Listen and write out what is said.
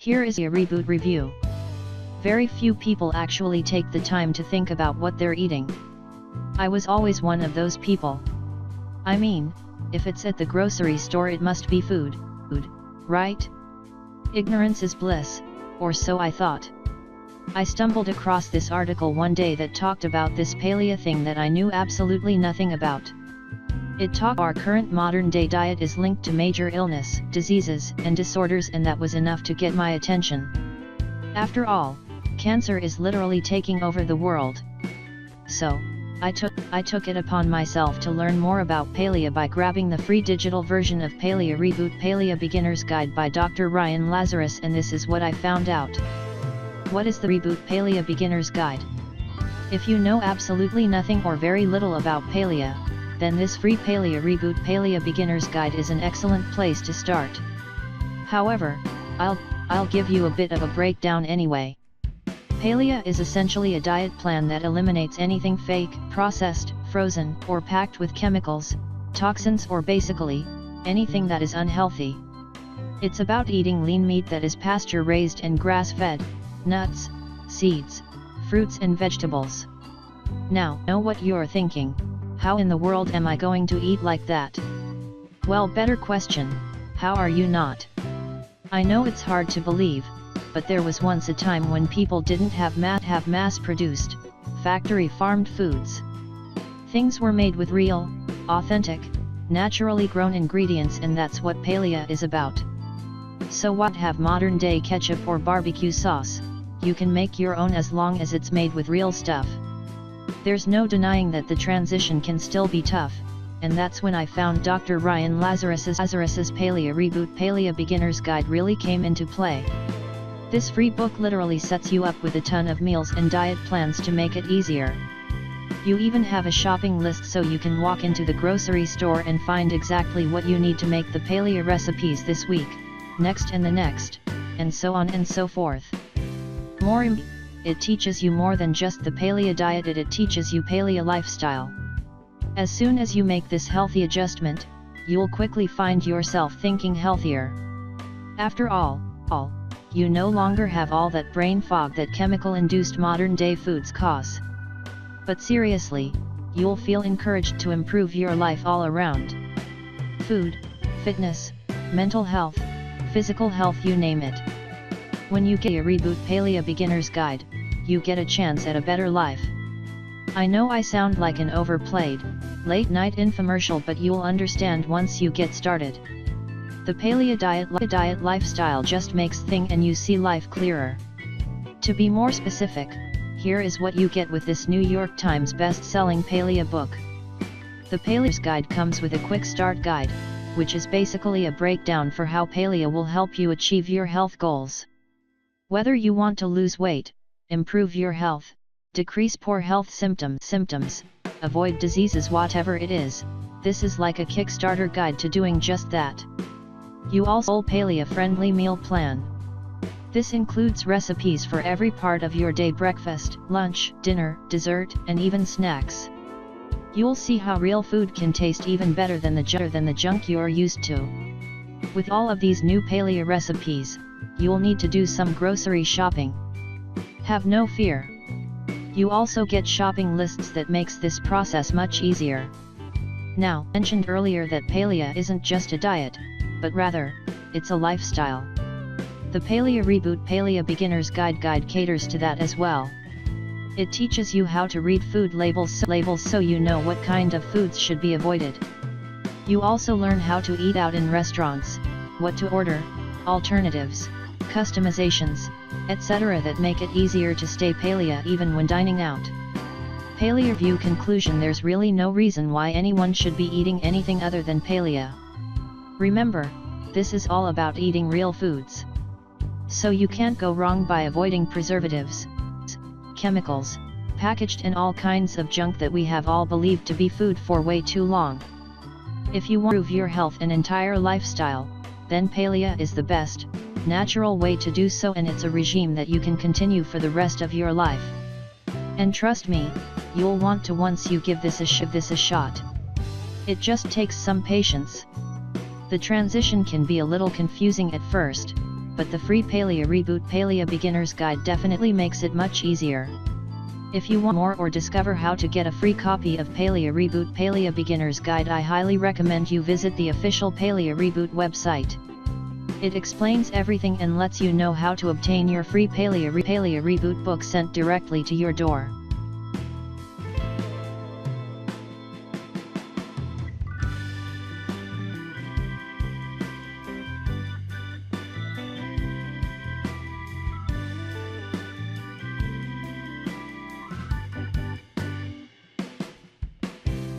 Here is a reboot review. Very few people actually take the time to think about what they're eating. I was always one of those people. I mean, if it's at the grocery store it must be food, right? Ignorance is bliss, or so I thought. I stumbled across this article one day that talked about this paleo thing that I knew absolutely nothing about. It talked our current modern day diet is linked to major illness, diseases, and disorders, and that was enough to get my attention. After all, cancer is literally taking over the world. So, I took it upon myself to learn more about paleo by grabbing the free digital version of Paleo Reboot Paleo Beginners Guide by Dr. Ryan Lazarus, and this is what I found out. What is the Reboot Paleo Beginners Guide? If you know absolutely nothing or very little about paleo, then this free Paleo Reboot Paleo Beginners Guide is an excellent place to start. However, I'll give you a bit of a breakdown anyway. Paleo is essentially a diet plan that eliminates anything fake, processed, frozen, or packed with chemicals, toxins, or basically, anything that is unhealthy. It's about eating lean meat that is pasture-raised and grass-fed, nuts, seeds, fruits and vegetables. Now, know what you're thinking. How in the world am I going to eat like that? Well, better question, how are you not? I know it's hard to believe, but there was once a time when people didn't have mass-produced, factory-farmed foods. Things were made with real, authentic, naturally grown ingredients, and that's what paleo is about. So what have modern-day ketchup or barbecue sauce? You can make your own as long as it's made with real stuff. There's no denying that the transition can still be tough, and that's when I found Dr. Ryan Lazarus's Paleo Reboot Paleo Beginner's Guide really came into play. This free book literally sets you up with a ton of meals and diet plans to make it easier. You even have a shopping list so you can walk into the grocery store and find exactly what you need to make the paleo recipes this week, next and the next, and so on and so forth. It teaches you more than just the paleo diet, it teaches you paleo lifestyle. As soon as you make this healthy adjustment, you'll quickly find yourself thinking healthier. After all, you no longer have all that brain fog that chemical-induced modern-day foods cause. But seriously, you'll feel encouraged to improve your life all around. Food, fitness, mental health, physical health, you name it. When you get a Reboot Paleo Beginner's Guide, you get a chance at a better life. I know I sound like an overplayed, late-night infomercial, but you'll understand once you get started. The paleo diet lifestyle just makes things and you see life clearer. To be more specific, here is what you get with this New York Times best-selling paleo book. The Paleo's Guide comes with a quick start guide, which is basically a breakdown for how paleo will help you achieve your health goals. Whether you want to lose weight, improve your health, decrease poor health symptoms, avoid diseases, whatever it is, this is like a Kickstarter guide to doing just that. You also get a paleo-friendly meal plan. This includes recipes for every part of your day: breakfast, lunch, dinner, dessert, and even snacks. You'll see how real food can taste even better than the junk you're used to. With all of these new paleo recipes, you'll need to do some grocery shopping. Have no fear. You also get shopping lists that makes this process much easier. Now, I mentioned earlier that paleo isn't just a diet, but rather, it's a lifestyle. The Paleo Reboot Paleo Beginner's Guide caters to that as well. It teaches you how to read food labels so you know what kind of foods should be avoided. You also learn how to eat out in restaurants, what to order, alternatives, customizations, etc. that make it easier to stay paleo even when dining out. Paleo View conclusion: there's really no reason why anyone should be eating anything other than paleo. Remember, this is all about eating real foods. So you can't go wrong by avoiding preservatives, chemicals, packaged and all kinds of junk that we have all believed to be food for way too long. If you want to improve your health and entire lifestyle, then paleo is the best, natural way to do so, and it's a regime that you can continue for the rest of your life. And trust me, you'll want to once you give this a shot. It just takes some patience. The transition can be a little confusing at first, but the free Paleo Reboot Paleo Beginners Guide definitely makes it much easier. If you want more or discover how to get a free copy of Paleo Reboot Paleo Beginners Guide, I highly recommend you visit the official Paleo Reboot website. It explains everything and lets you know how to obtain your free Paleo Reboot book sent directly to your door.